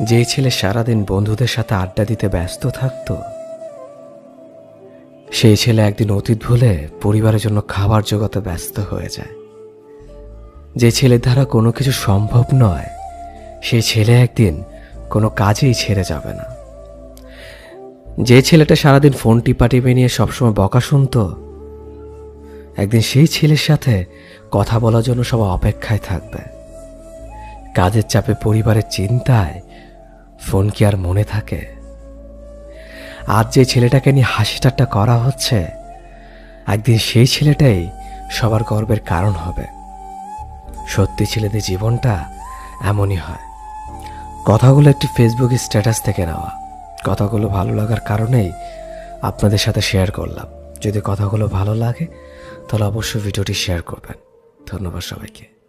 যে ছেলে সারাদিন বন্ধুদের সাথে আড্ডা দিতে ব্যস্ত থাকত, সেই ছেলে একদিন অতীত ভুলে পরিবারের জন্য খাবার জোগাতে ব্যস্ত হয়ে যায়। যে ছেলের দ্বারা কোনো কিছু সম্ভব নয়, সেই ছেলে একদিন কোনো কাজেই ছেড়ে যাবে না। যে ছেলেটা সারাদিন ফোন টিপাটিপি নিয়ে সবসময় বকা শুনত, একদিন সেই ছেলের সাথে কথা বলার জন্য সবাই অপেক্ষায় থাকবে। কাজের চাপে, পরিবারের চিন্তায় ফোন কি আর মনে থাকে? আজ যে ছেলেটাকে নিয়ে হাসি ঠাট্টা করা হচ্ছে, একদিন সেই ছেলেটাই সবার গর্বের কারণ হবে। সত্যি ছেলেদের জীবনটা এমনই হয়। কথাগুলো একটি ফেসবুক স্ট্যাটাস থেকে নেওয়া। কথাগুলো ভালো লাগার কারণেই আপনাদের সাথে শেয়ার করলাম। যদি কথাগুলো ভালো লাগে তাহলে অবশ্যই ভিডিওটি শেয়ার করবেন। ধন্যবাদ সবাইকে।